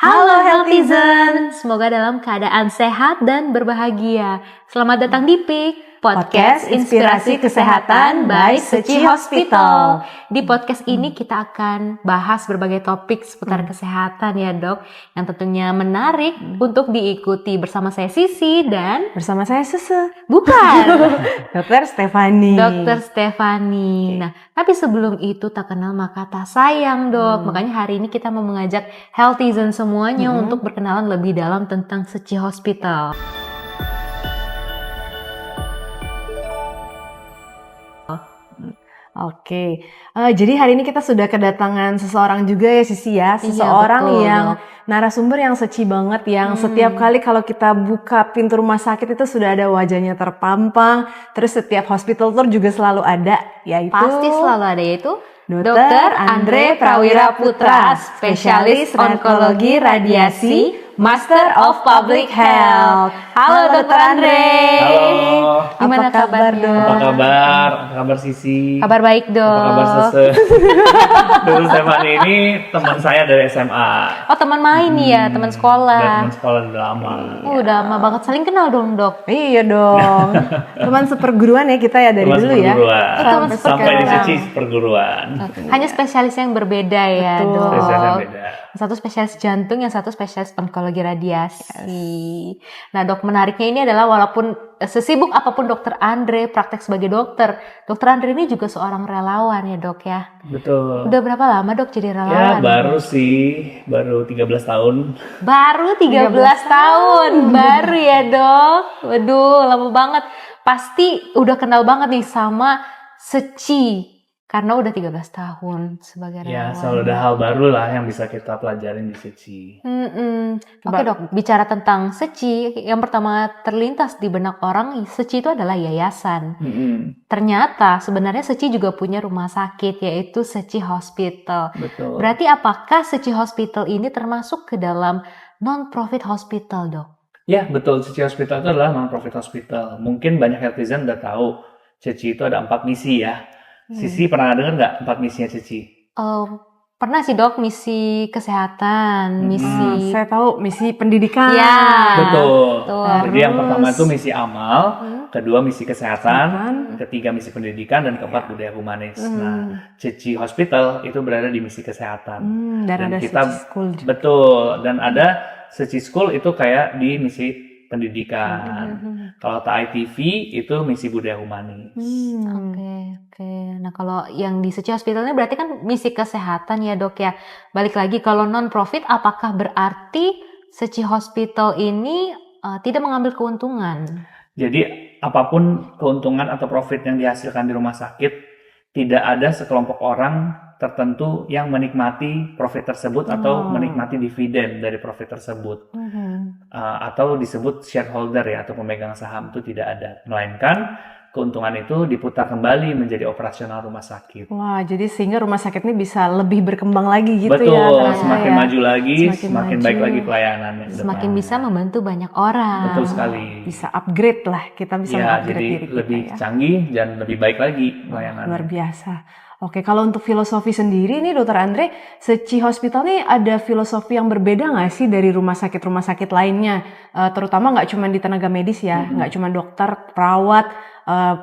Halo Healthizen, semoga dalam keadaan sehat dan berbahagia. Selamat datang di PIK, Podcast Inspirasi Kesehatan by Seci Hospital. Di podcast ini kita akan bahas berbagai topik seputar kesehatan ya dok, yang tentunya menarik untuk diikuti bersama saya Sisi dan bersama saya Sese. bukan Dokter Stefani. Dokter Stefani. Nah, tapi sebelum itu tak kenal maka tak sayang dok. Makanya hari ini kita mau mengajak Healthizen semuanya untuk berkenalan lebih dalam tentang Seci Hospital. Oke, jadi hari ini kita sudah kedatangan seseorang juga ya Sisi ya. Seseorang betul, yang dok. narasumber yang seci banget, yang setiap kali kalau kita buka pintu rumah sakit itu sudah ada wajahnya terpampang. Terus setiap hospital tour juga selalu ada, yaitu Pasti selalu ada, yaitu Dr. Andre Prawira Putra, spesialis onkologi radiasi, Master of Public Health. Halo Dr. Andre. Halo, Gimana Apa kabar, kabarnya? Dok? apa kabar? Apa kabar Sisi? Kabar baik dok. Apa kabar Sese? Dulu Stefani ini teman saya dari SMA. Oh teman main nih ya, teman Dan sekolah. teman sekolah udah lama. Udah lama banget, saling kenal dong dok. Iya dong, teman seperguruan ya kita ya dari Teman dulu ya. seperguruan. Teman Sampai di seperguruan. Sisi seperguruan. Hanya spesialis yang berbeda ya Betul. dok. Spesialnya beda. Yang satu spesialis jantung, yang satu spesialis onkologi radiasi. Nah dok, menariknya ini adalah walaupun sesibuk apapun dokter Andre praktek sebagai dokter Andre ini juga seorang relawan ya dok ya. Betul. Udah berapa lama dok jadi Ya relawan? baru 13 tahun. Baru 13 tahun, baru ya dok. Waduh, lama banget. Pasti udah kenal banget nih sama Seci. Karena udah 13 tahun sebagai relawan. Ya selalu ada hal baru lah yang bisa kita pelajarin di Sisi. Oke dok, bicara tentang Seci, yang pertama terlintas di benak orang, Seci itu adalah yayasan. Ternyata sebenarnya Seci juga punya rumah sakit, yaitu Seci Hospital. Betul. Berarti apakah Seci Hospital ini termasuk ke dalam non-profit hospital dok? Ya, betul. Seci Hospital itu adalah non-profit hospital. Mungkin banyak healthizen udah tahu. Seci itu ada 4 misi ya. Sisi pernah dengar nggak 4 misinya Seci? Pernah sih dok, misi kesehatan, misi... Saya tahu misi pendidikan. Ya. Betul. betul. Jadi yang pertama itu misi amal, kedua misi kesehatan, Kesehatan. ketiga misi pendidikan, dan keempat budaya humanis. Nah, Seci Hospital itu berada di misi kesehatan. Dan ada kita Seci School juga. betul, dan ada Seci School itu kayak di misi pendidikan. Kalau TITV itu misi budaya humanis. Oke. Nah kalau yang di Seci Hospital ini berarti kan misi kesehatan ya dok ya. Balik lagi kalau non-profit, apakah berarti Seci Hospital ini tidak mengambil keuntungan? Jadi apapun keuntungan atau profit yang dihasilkan di rumah sakit, tidak ada sekelompok orang tertentu yang menikmati profit tersebut atau menikmati dividen dari profit tersebut. Atau disebut shareholder ya, atau pemegang saham, itu tidak ada. Melainkan keuntungan itu diputar kembali menjadi operasional rumah sakit. Wah, jadi sehingga rumah sakit ini bisa lebih berkembang lagi gitu Betul, ya. ternyata semakin ya. maju lagi, semakin maju. baik lagi pelayanannya. ke Semakin depan. bisa membantu banyak orang. Betul sekali. Bisa upgrade lah, kita bisa Ya, mengupgrade jadi diri kita lebih ya. canggih dan lebih baik lagi pelayanannya. Luar biasa. Oke, kalau untuk filosofi sendiri nih Dokter Andre, Seci Hospital nih ada filosofi yang berbeda nggak sih dari rumah sakit lainnya? Terutama nggak cuma di tenaga medis ya, nggak cuma dokter, perawat,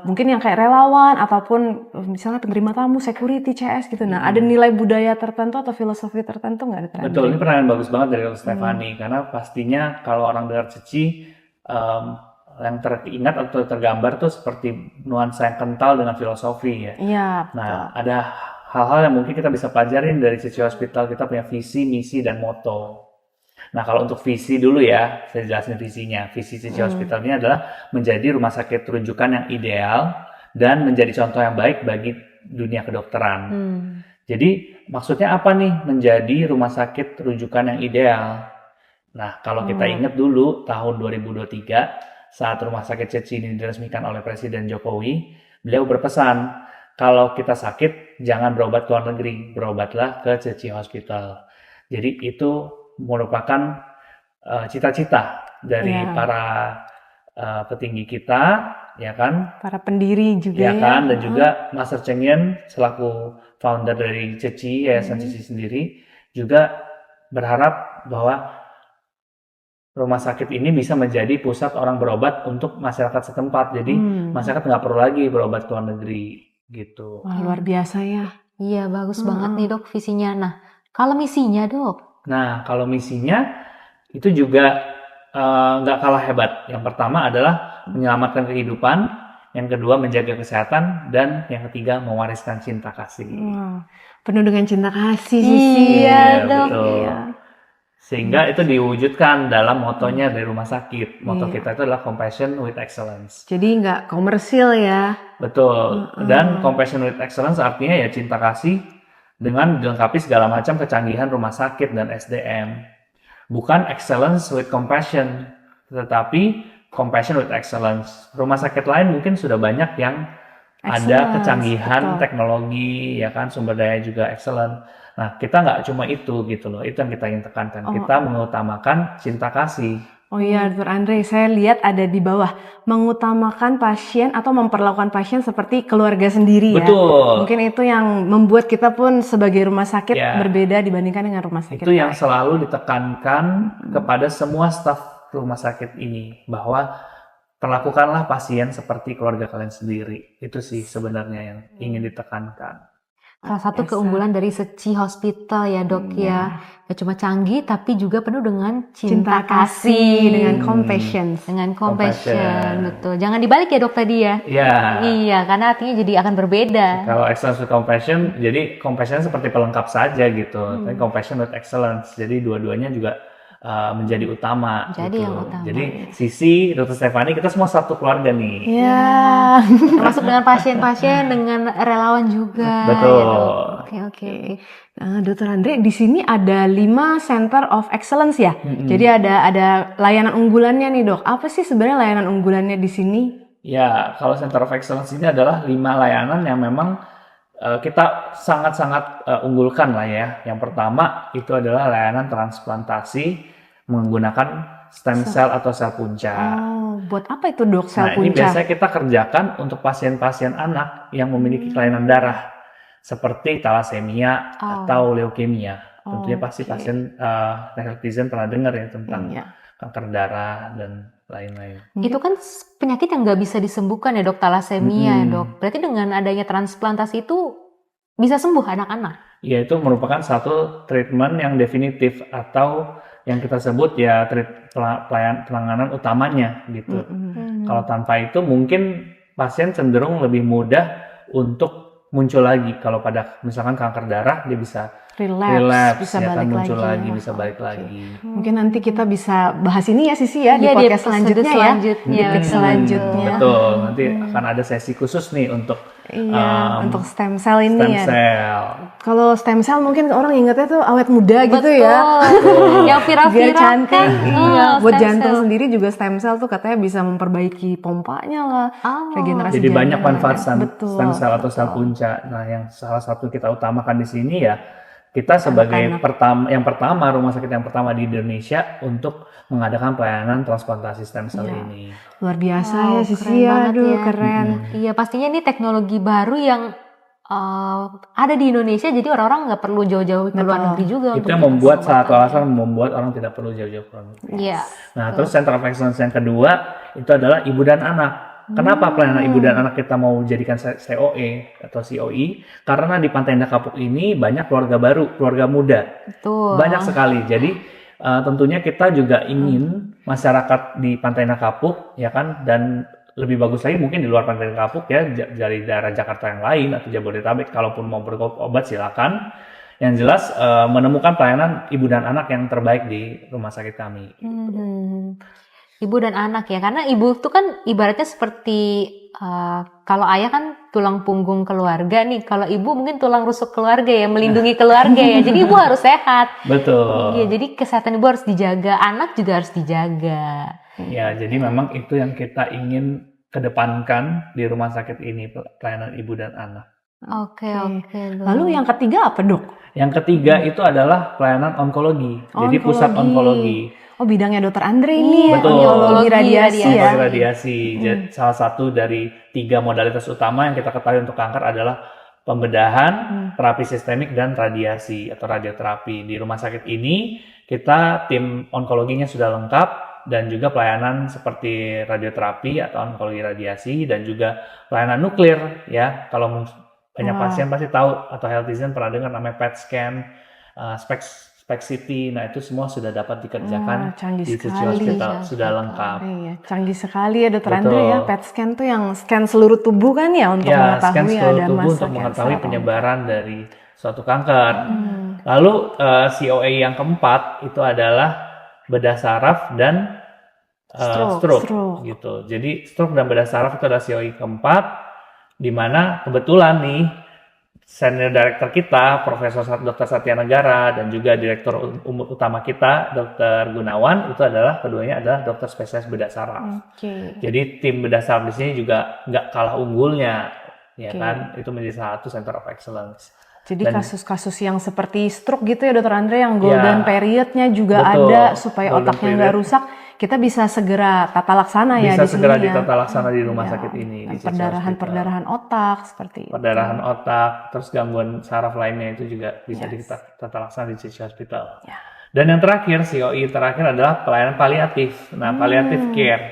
mungkin yang kayak relawan, ataupun misalnya penerima tamu, security, CS gitu. Nah, ada nilai budaya tertentu atau filosofi tertentu nggak Dokter Andre? Betul, ini pertanyaan bagus banget dari Dr. Stefani, karena pastinya kalau orang dengar Seci, yang teringat atau tergambar tuh seperti nuansa yang kental dengan filosofi ya. Iya. Nah, ada hal-hal yang mungkin kita bisa pelajarin dari Seci Hospital. Kita punya visi, misi, dan moto. Nah, kalau untuk visi dulu ya, saya jelasin visinya. Visi Seci Hospital ini adalah menjadi rumah sakit rujukan yang ideal dan menjadi contoh yang baik bagi dunia kedokteran. Jadi, maksudnya apa nih menjadi rumah sakit rujukan yang ideal? Nah, kalau kita ingat dulu tahun 2023, saat rumah sakit Seci ini diresmikan oleh Presiden Jokowi, beliau berpesan, kalau kita sakit, jangan berobat ke luar negeri, berobatlah ke Seci Hospital. Jadi itu merupakan cita-cita dari para petinggi kita, ya kan? Para pendiri juga ya kan? Dan juga Master Cheng Yen selaku founder dari Seci, Yayasan Seci sendiri, juga berharap bahwa rumah sakit ini bisa menjadi pusat orang berobat untuk masyarakat setempat. Jadi masyarakat nggak perlu lagi berobat ke luar negeri gitu. Wah, luar biasa ya. Iya, bagus banget nih dok visinya. Nah, kalau misinya dok? Nah, kalau misinya itu juga nggak kalah hebat. Yang pertama adalah menyelamatkan kehidupan, yang kedua menjaga kesehatan, dan yang ketiga mewariskan cinta kasih. Wow, penuh dengan cinta kasih Sisi. Iya dok. Betul. Iya. Sehingga itu diwujudkan dalam motonya dari rumah sakit. Moto kita itu adalah Compassion with Excellence. Jadi nggak komersil ya. Betul. Dan Compassion with Excellence artinya ya cinta kasih dengan dilengkapi segala macam kecanggihan rumah sakit dan SDM. Bukan excellence with compassion, tetapi compassion with excellence. Rumah sakit lain mungkin sudah banyak yang ada kecanggihan teknologi, ya kan, sumber daya juga excellent. Nah, kita nggak cuma itu gitu loh. Itu yang kita ingin tekankan. Kita mengutamakan cinta kasih. Oh iya, Dr. Andre, saya lihat ada di bawah mengutamakan pasien atau memperlakukan pasien seperti keluarga sendiri ya. Betul. Mungkin itu yang membuat kita pun sebagai rumah sakit berbeda dibandingkan dengan rumah sakit. Itu yang selalu ditekankan kepada semua staf rumah sakit ini, bahwa perlakukanlah pasien seperti keluarga kalian sendiri. Itu sih sebenarnya yang ingin ditekankan. Salah satu keunggulan dari Seci Hospital ya dok ya. Gak cuma canggih tapi juga penuh dengan cinta kasih. Dengan compassion. Dengan compassion, betul. Jangan dibalik ya dok tadi ya. Iya. Iya, karena artinya jadi akan berbeda. Kalau excellence with compassion, jadi compassion seperti pelengkap saja gitu. Tapi compassion with excellence, jadi dua-duanya juga menjadi utama. Jadi gitu. yang utama. Jadi Sisi, Dr. Stephanie, kita semua satu keluarga nih. Iya. Termasuk dengan pasien-pasien, dengan relawan juga. Betul. Ya, Oke. Nah, Dr. Andre, di sini ada 5 Center of Excellence ya. Jadi ada layanan unggulannya nih dok. Apa sih sebenarnya layanan unggulannya di sini? Ya, kalau Center of Excellence ini adalah 5 layanan yang memang kita sangat-sangat unggulkan lah ya. Yang pertama itu adalah layanan transplantasi menggunakan stem cell atau sel punca. Oh, buat apa itu dok sel punca? Ini biasanya kita kerjakan untuk pasien-pasien anak yang memiliki kelainan darah seperti thalassemia atau leukemia. Tentunya pasti pasien netizen pernah dengar ya tentang kanker darah dan lain-lain. Itu kan penyakit yang nggak bisa disembuhkan ya dok, thalassemia ya dok. Berarti dengan adanya transplantasi itu bisa sembuh anak-anak? Ya, itu merupakan satu treatment yang definitif atau yang kita sebut ya penanganan utamanya gitu. Kalau tanpa itu mungkin pasien cenderung lebih mudah untuk muncul lagi. Kalau pada misalkan kanker darah dia bisa relapse, bisa ya, balik muncul lagi. lagi, bisa balik lagi. Mungkin nanti kita bisa bahas ini ya Sisi ya di Iya, podcast selanjutnya ya. Di selanjutnya. Betul, nanti akan ada sesi khusus nih untuk untuk stem cell ini stem ya. cell. Kalau stem cell mungkin orang ingetnya tuh awet muda gitu ya. Yang Biar viral-viral cantik. kan. Iya. Buat Stem jantung cell. sendiri juga stem cell tuh katanya bisa memperbaiki pompanya lah. Regenerasi Jadi banyak jantung. manfaat Betul. stem cell atau sel punca. Nah, yang salah satu kita utamakan di sini ya, kita sebagai pertama rumah sakit yang pertama di Indonesia untuk mengadakan pelayanan transplantasi stem cell ini. Luar biasa ya Sisi keren ya. banget Aduh, ya. keren. Iya, pastinya ini teknologi baru yang ada di Indonesia, jadi orang-orang nggak perlu jauh-jauh ke luar negeri juga. Itu yang membuat salah satu alasan membuat orang tidak perlu jauh-jauh ke luar negeri. Iya. Nah, terus Center of Excellence yang kedua itu adalah ibu dan anak. Kenapa pelayanan ibu dan anak kita mau jadikan COE atau COE? Karena di Pantai Indah Kapuk ini banyak keluarga baru, keluarga muda. Betul. Banyak sekali. Jadi tentunya kita juga ingin masyarakat di Pantai Indah Kapuk, ya kan, dan lebih bagus lagi mungkin di luar Pantai Indah Kapuk ya, dari daerah Jakarta yang lain atau Jabodetabek, kalaupun mau berobat silakan. Yang jelas menemukan pelayanan ibu dan anak yang terbaik di rumah sakit kami. Ibu dan anak ya, karena ibu itu kan ibaratnya seperti kalau ayah kan tulang punggung keluarga nih, kalau ibu mungkin tulang rusuk keluarga ya, melindungi keluarga ya. Jadi ibu harus sehat. Betul. Iya, jadi kesehatan ibu harus dijaga, anak juga harus dijaga. Ya, jadi memang itu yang kita ingin kedepankan di rumah sakit ini, pelayanan ibu dan anak. Oke. Lalu yang ketiga apa dok? Yang ketiga itu adalah pelayanan onkologi. Jadi pusat onkologi. Oh, bidangnya Dr. Andre ini. Betul. Onkologi radiasi ya. Onkologi radiasi. Jadi salah satu dari 3 modalitas utama yang kita ketahui untuk kanker adalah pembedahan, terapi sistemik, dan radiasi atau radioterapi. Di rumah sakit ini, kita tim onkologinya sudah lengkap, dan juga pelayanan seperti radioterapi atau onkologi radiasi, dan juga pelayanan nuklir, ya. Kalau banyak pasien pasti tahu, atau healthizen pernah dengar namanya PET scan, SPECT, nah itu semua sudah dapat dikerjakan di Suci Hospital, sudah lengkap. Iya, canggih sekali ya Dokter Andre ya. PET scan tuh yang scan seluruh tubuh kan ya untuk mengetahui scan seluruh ada tubuh massa untuk mengetahui cancer. penyebaran dari suatu kanker. Lalu COA yang keempat itu adalah bedah saraf dan stroke gitu. Jadi stroke dan bedah saraf itu adalah COA keempat, di mana kebetulan nih senior director kita, Profesor Dr. Satya Negara, dan juga direktur utama kita, Dr. Gunawan, itu adalah keduanya adalah dokter spesialis bedah saraf. Jadi tim bedah saraf di sini juga nggak kalah unggulnya, ya kan? Itu menjadi satu center of excellence. Jadi kasus-kasus yang seperti stroke gitu ya Dokter Andre, yang golden periodnya juga ada supaya otaknya nggak rusak, kita bisa segera tata laksana ya di sini. Bisa segera ditata laksana di rumah sakit ini. Di perdarahan otak seperti itu. Perdarahan otak, terus gangguan saraf lainnya itu juga bisa ditata laksana di Suci Hospital. Dan yang terakhir, COI terakhir adalah pelayanan paliatif. Nah, palliative care.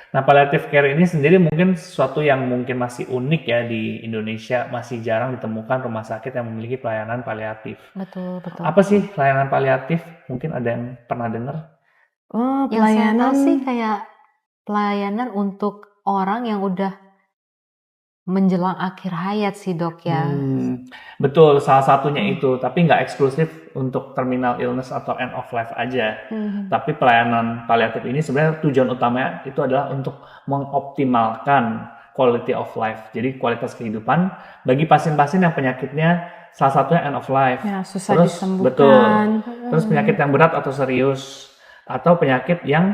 Nah, palliative care ini sendiri mungkin sesuatu yang mungkin masih unik ya di Indonesia, masih jarang ditemukan rumah sakit yang memiliki pelayanan paliatif. Betul. Apa sih pelayanan paliatif? Mungkin ada yang pernah dengar? Oh, Yang saya tahu sih kayak pelayanan untuk orang yang udah menjelang akhir hayat sih Dok ya. Betul, salah satunya itu. Tapi nggak eksklusif untuk terminal illness atau end of life aja. Tapi pelayanan paliatif ini sebenarnya tujuan utamanya itu adalah untuk mengoptimalkan quality of life. Jadi kualitas kehidupan bagi pasien-pasien yang penyakitnya salah satunya end of life. Ya, susah disembuhkan. Betul. Terus penyakit yang berat atau serius, atau penyakit yang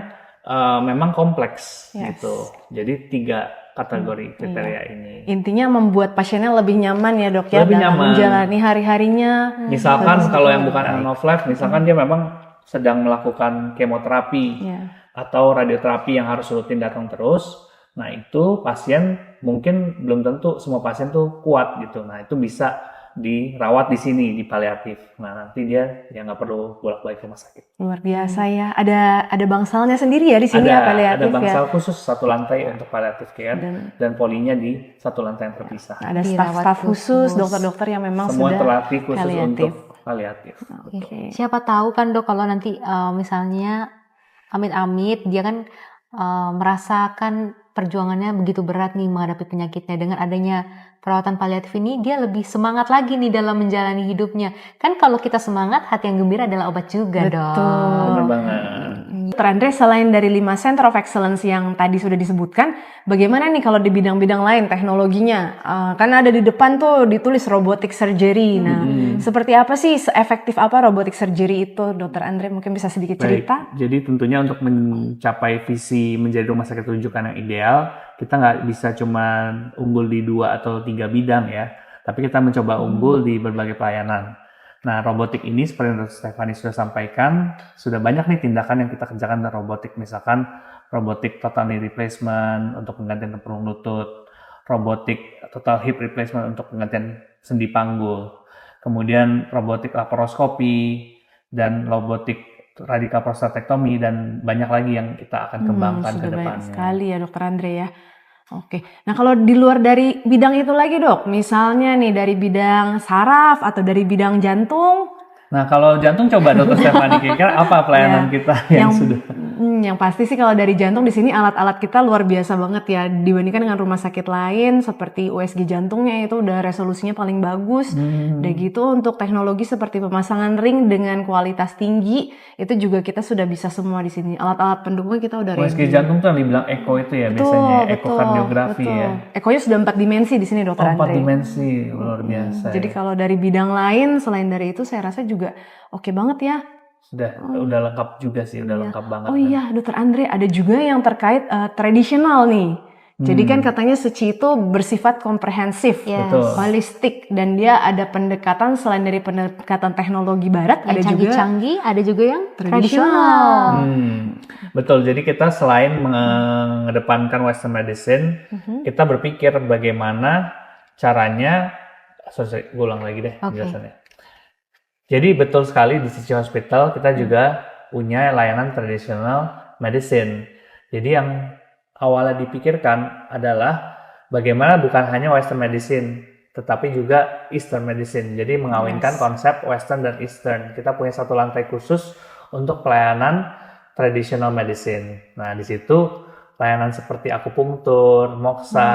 memang kompleks gitu. Jadi 3 kategori kriteria ini. Intinya membuat pasiennya lebih nyaman ya Dok ya, lebih dalam nyaman menjalani hari-harinya. Misalkan kalau yang bukan end of life, misalkan dia memang sedang melakukan kemoterapi atau radioterapi yang harus rutin datang terus. Nah itu pasien mungkin belum tentu semua pasien tuh kuat gitu. Nah itu bisa dirawat di sini di paliatif. Nah nanti dia ya nggak perlu bolak-balik ke rumah sakit. Luar biasa ya. Ada bangsalnya sendiri ya di sini ya paliatif ya. Ada bangsal khusus satu lantai untuk paliatif care dan polinya di satu lantai yang terpisah. Ada staf-staf khusus, dokter-dokter yang memang semua sudah terlatih khusus paliatif. untuk paliatif. Siapa tahu kan Dok kalau nanti misalnya amit-amit dia kan merasakan perjuangannya begitu berat nih menghadapi penyakitnya, dengan adanya perawatan paliatif ini dia lebih semangat lagi nih dalam menjalani hidupnya. Kan kalau kita semangat, hati yang gembira adalah obat juga. Betul. Benar banget. Dokter Andre, selain dari 5 Center of Excellence yang tadi sudah disebutkan, bagaimana nih kalau di bidang-bidang lain teknologinya? Kan ada di depan tuh ditulis robotic surgery. Nah, seperti apa sih, seefektif apa robotic surgery itu, Dokter Andre? Mungkin bisa sedikit cerita? Jadi tentunya untuk mencapai visi menjadi rumah sakit rujukan yang ideal, kita nggak bisa cuma unggul di 2 atau 3 bidang ya, tapi kita mencoba unggul di berbagai pelayanan. Nah, robotik ini seperti yang Dr. Stefani sudah sampaikan, sudah banyak nih tindakan yang kita kerjakan dengan robotik. Misalkan robotik total knee replacement untuk penggantian tempurung lutut, robotik total hip replacement untuk penggantian sendi panggul, kemudian robotik laparoskopi, dan robotik radikal prostatektomi, dan banyak lagi yang kita akan kembangkan ke depannya. Banyak sekali ya Dokter Andre ya. Oke, nah kalau di luar dari bidang itu lagi Dok, misalnya nih dari bidang saraf atau dari bidang jantung. Nah kalau jantung coba Dr. Stefani kira-kira apa pelayanan kita yang sudah? Yang pasti sih kalau dari jantung di sini alat-alat kita luar biasa banget ya, dibandingkan dengan rumah sakit lain seperti USG jantungnya itu udah resolusinya paling bagus. Udah gitu untuk teknologi seperti pemasangan ring dengan kualitas tinggi itu juga kita sudah bisa semua di sini. Alat-alat pendukung kita udah ready. USG jantung tuh yang dibilang echo itu ya, biasanya ekokardiografi ya. Ekonya sudah 4 dimensi di sini Dokter Andre. 4 dimensi luar biasa. Jadi kalau dari bidang lain selain dari itu saya rasa juga oke banget ya. Udah lengkap juga sih, udah lengkap banget. Oh iya, Dokter Andre, ada juga yang terkait tradisional nih. Jadi kan katanya Suci itu bersifat komprehensif, holistik, dan dia ada pendekatan selain dari pendekatan teknologi barat, yang ada juga canggih-canggih, ada juga yang tradisional. Betul, jadi kita selain mengedepankan Western medicine, kita berpikir bagaimana caranya sorry, gue ulang lagi deh Oke. penjelasannya. Jadi betul sekali di Cici Hospital kita juga punya layanan traditional medicine. Jadi yang awalnya dipikirkan adalah bagaimana bukan hanya Western medicine, tetapi juga Eastern medicine. Jadi mengawinkan konsep Western dan Eastern. Kita punya satu lantai khusus untuk pelayanan traditional medicine. Nah, di situ layanan seperti akupunktur, moksa,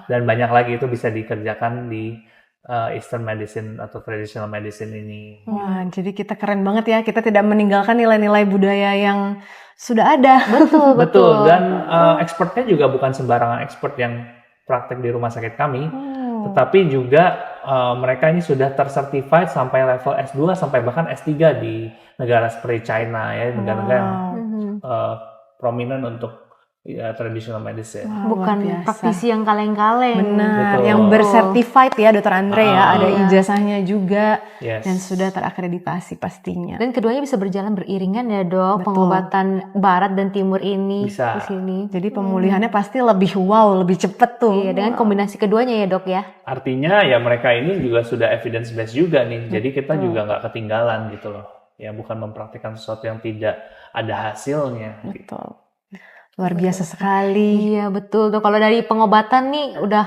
dan banyak lagi itu bisa dikerjakan di Eastern medicine atau traditional medicine ini. Wah, jadi kita keren banget ya. Kita tidak meninggalkan nilai-nilai budaya yang sudah ada. Betul, dan expertnya juga bukan sembarangan expert yang praktek di rumah sakit kami, tetapi juga mereka ini sudah tercertified sampai level S2 sampai bahkan S3 di negara seperti China ya, negara-negara yang prominent untuk traditional medicine. Bukan luar biasa. praktisi yang kaleng-kaleng. Benar, Betul. yang bersertified ya Dokter Andre ya, ada Iya. ijazahnya juga Yes. dan sudah terakreditasi pastinya. Dan keduanya bisa berjalan beriringan ya dok, Betul. pengobatan barat dan timur ini Bisa. di sini. Jadi pemulihannya pasti lebih wow, lebih cepet tuh. Iya, dengan kombinasi keduanya ya dok ya. Artinya ya mereka ini juga sudah evidence based juga nih, jadi kita juga nggak ketinggalan gitu loh. Ya bukan mempraktikkan sesuatu yang tidak ada hasilnya. Gitu. Betul. Luar biasa sekali. Iya betul tuh. Kalau dari pengobatan nih udah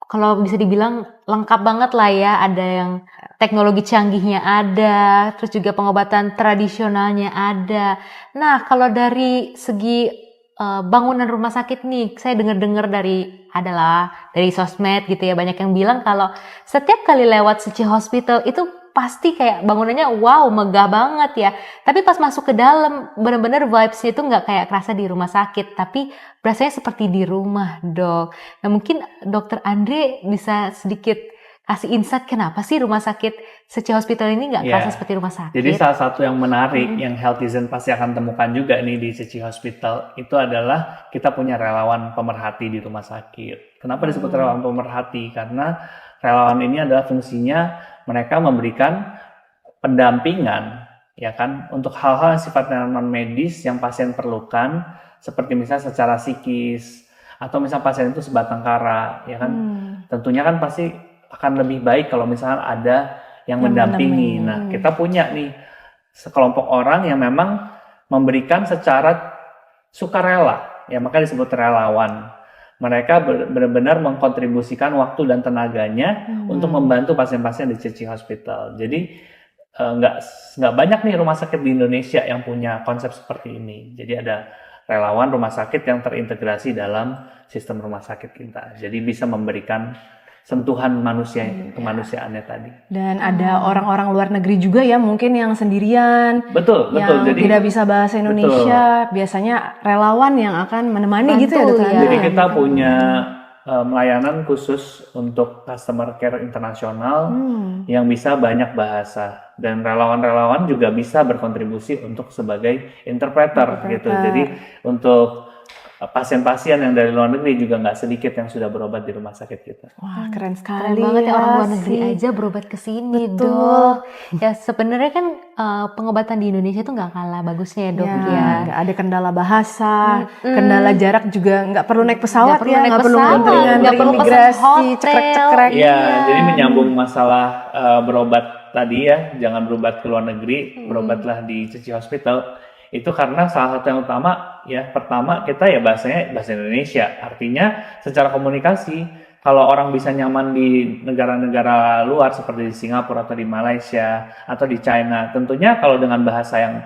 kalau bisa dibilang lengkap banget lah ya. Ada yang teknologi canggihnya ada, terus juga pengobatan tradisionalnya ada. Nah kalau dari segi bangunan rumah sakit nih, saya dengar-dengar dari sosmed gitu ya, banyak yang bilang kalau setiap kali lewat Suci Hospital itu pasti kayak bangunannya wow megah banget ya. Tapi pas masuk ke dalam benar-benar vibes-nya itu nggak kayak kerasa di rumah sakit, tapi rasanya seperti di rumah dok. Nah mungkin Dokter Andre bisa sedikit kasih insight kenapa sih rumah sakit Suci Hospital ini nggak kerasa seperti rumah sakit. Jadi salah satu yang menarik yang healthizen pasti akan temukan juga nih di Suci Hospital itu adalah kita punya relawan pemerhati di rumah sakit. Kenapa disebut relawan pemerhati? Karena relawan ini adalah fungsinya mereka memberikan pendampingan ya kan untuk hal-hal yang sifatnya non medis yang pasien perlukan, seperti misalnya secara psikis atau misalnya pasien itu sebatang kara ya kan. Tentunya kan pasti akan lebih baik kalau misalnya ada yang mendampingi. Nah, kita punya nih sekelompok orang yang memang memberikan secara sukarela ya, maka disebut relawan. Mereka benar-benar mengkontribusikan waktu dan tenaganya untuk membantu pasien-pasien di Cici Hospital. Jadi nggak banyak nih rumah sakit di Indonesia yang punya konsep seperti ini. Jadi ada relawan rumah sakit yang terintegrasi dalam sistem rumah sakit kita. Jadi bisa memberikan sentuhan manusia kemanusiaannya tadi. Dan ada orang-orang luar negeri juga ya, mungkin yang sendirian, Betul. yang Jadi tidak bisa bahasa Indonesia, biasanya relawan yang akan menemani gitu ya Dokter Andre. Jadi kita punya layanan khusus untuk customer care internasional yang bisa banyak bahasa, dan relawan-relawan juga bisa berkontribusi untuk sebagai interpreter gitu. Jadi untuk pasien-pasien yang dari luar negeri juga nggak sedikit yang sudah berobat di rumah sakit kita. Wah, keren Keren sekali banget ya, orang luar sih. negeri aja berobat ke sini Betul. dok. Ya sebenarnya kan pengobatan di Indonesia tuh nggak kalah bagusnya ya dok ya. Nggak ada kendala bahasa, kendala jarak juga nggak perlu naik pesawat Nggak perlu ya, naik nggak perlu pesawat, ngantri nggak perlu pesen imigrasi, hotel. cekrek-cekrek. Iya, jadi menyambung masalah berobat tadi ya, jangan berobat ke luar negeri, berobatlah di Cici Hospital. Itu karena salah satu yang utama ya, pertama kita ya bahasanya bahasa Indonesia. Artinya secara komunikasi, kalau orang bisa nyaman di negara-negara luar seperti di Singapura atau di Malaysia atau di China, tentunya kalau dengan bahasa yang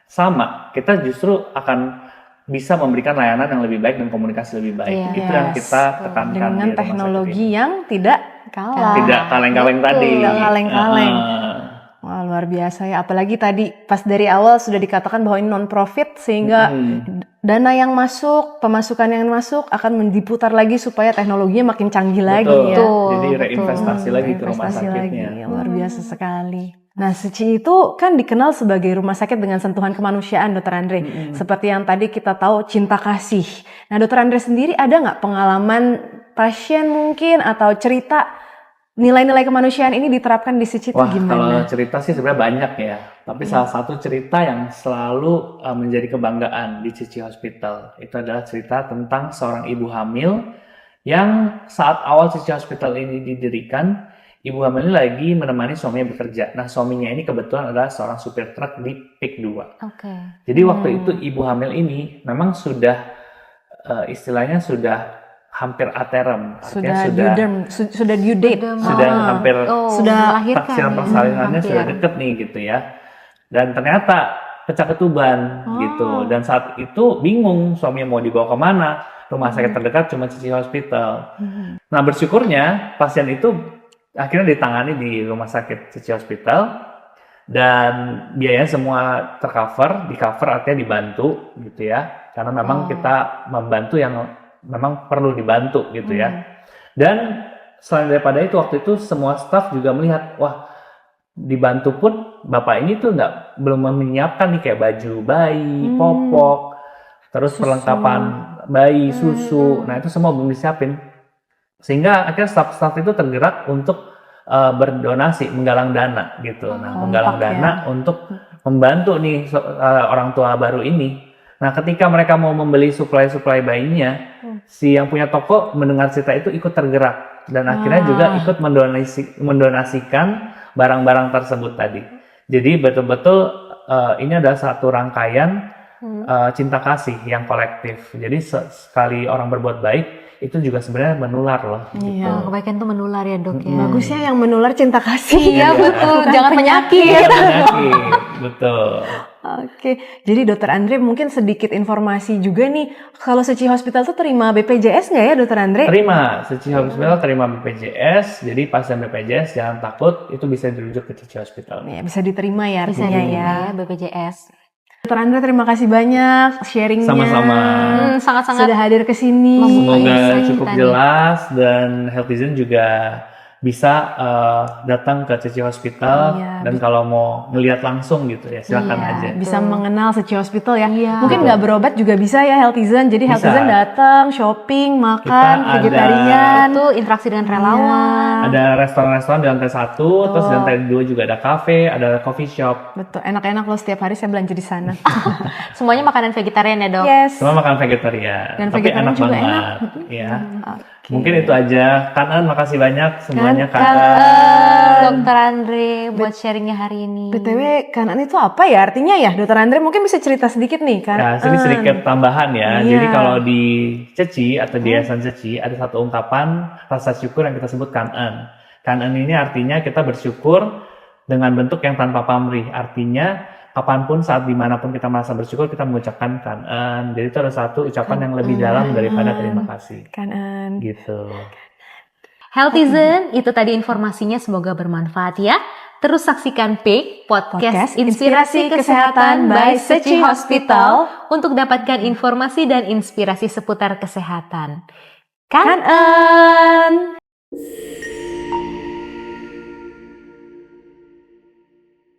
sama, kita justru akan bisa memberikan layanan yang lebih baik dan komunikasi lebih baik. Iya. Itu yang kita tekankan Dengan di rumah sakit teknologi ini. yang tidak kalah. Tidak kaleng-kaleng tadi. Tidak kaleng-kaleng. Heeh. Wah, luar biasa ya. Apalagi tadi pas dari awal sudah dikatakan bahwa ini non-profit, sehingga dana yang masuk, pemasukan yang masuk akan diputar lagi supaya teknologinya makin canggih lagi Betul. ya. Jadi reinvestasi lagi ke rumah Investasi sakitnya. lagi. Luar biasa sekali. Nah, Suci itu kan dikenal sebagai rumah sakit dengan sentuhan kemanusiaan, Dokter Andre. Seperti yang tadi kita tahu, cinta kasih. Nah, Dokter Andre sendiri ada nggak pengalaman pasien mungkin atau cerita nilai-nilai kemanusiaan ini diterapkan di Suci itu Wah, kalau gimana? cerita sih sebenarnya banyak ya. Tapi salah satu cerita yang selalu menjadi kebanggaan di Cici Hospital itu adalah cerita tentang seorang ibu hamil yang saat awal Cici Hospital ini didirikan, Ibu hamil ini lagi menemani suaminya bekerja. Nah, suaminya ini kebetulan adalah seorang supir truk di PIK 2. Oke. Jadi waktu itu ibu hamil ini memang sudah istilahnya sudah hampir aterem, artinya sudah due date. sudah hampir sudah melahirkan taksiran ya. persalinannya sudah Hampir. deket nih gitu ya. Dan ternyata pecah ketuban gitu. Dan saat itu bingung suaminya mau dibawa kemana. Rumah sakit terdekat cuma Cici Hospital. Nah, bersyukurnya pasien itu akhirnya ditangani di rumah sakit Cici Hospital dan biayanya semua di cover artinya dibantu gitu ya. Karena memang kita membantu yang memang perlu dibantu gitu ya. Dan selain daripada itu waktu itu semua staf juga melihat, wah dibantu pun bapak ini tuh belum menyiapkan nih kayak baju bayi, popok, terus perlengkapan bayi, susu. Nah itu semua belum disiapin. Sehingga akhirnya staf-staf itu tergerak untuk berdonasi, menggalang dana gitu. Nah menggalang dana untuk membantu nih orang tua baru ini. Nah, ketika mereka mau membeli suplai bayinya, si yang punya toko mendengar cerita itu ikut tergerak dan akhirnya juga ikut mendonasikan barang-barang tersebut tadi. Jadi betul-betul ini adalah satu rangkaian cinta kasih yang kolektif. Jadi sekali orang berbuat baik itu juga sebenarnya menular loh. Gitu. Kebaikan itu menular ya dok ya. Bagusnya yang menular cinta kasih. Iya betul, jangan penyakit. Penyakit, betul. Oke, jadi Dokter Andre mungkin sedikit informasi juga nih. Kalau Seci Hospital tuh terima BPJS nggak ya Dokter Andre? Terima, Cici Hospital terima BPJS. Jadi pasien BPJS jangan takut, itu bisa dirujuk ke Cici Hospital. Ya, bisa diterima ya Bisa artinya ya ya. BPJS. Dokter Andre terima kasih banyak sharingnya. Sama-sama. Sangat-sangat Sudah hadir ke sini. Semoga Insight cukup tadi. jelas dan Healthizen juga bisa datang ke Cici Hospital dan kalau mau ngelihat langsung gitu ya silakan aja. Bisa mengenal Seci Hospital ya. Iya. Mungkin nggak berobat juga bisa ya Healthizen. Jadi Bisa. Healthizen datang, shopping, makan, Kita ada- vegetarian. Itu interaksi dengan relawan. Ada restoran-restoran di lantai 1, terus di lantai 2 juga ada cafe, ada coffee shop. Betul, enak-enak loh setiap hari saya belanja di sana. Semuanya makanan vegetarian ya dok. Yes. Semua makan vegetarian, Dan tapi vegetarian enak juga banget. enak. Ya. Mungkin itu aja. Kanan, makasih banyak semuanya Kan- Dokter Andre buat sharingnya hari ini. BTW kanan itu apa ya artinya ya Dokter Andre mungkin bisa cerita sedikit nih kan. Nah, sini sedikit tambahan ya. Iya. Jadi kalau di Ceci atau di Yayasan Ceci ada satu ungkapan rasa syukur yang kita sebut kanan. Kanan ini artinya kita bersyukur dengan bentuk yang tanpa pamrih. Artinya kapanpun saat dimanapun kita merasa bersyukur kita mengucapkan kanan. Jadi itu ada satu ucapan yang lebih dalam daripada terima kasih. Kanan. Gitu. Healthizen, itu tadi informasinya, semoga bermanfaat ya. Terus saksikan PIK, podcast Inspirasi Kesehatan by Seci Hospital untuk dapatkan informasi dan inspirasi seputar kesehatan. Kanan!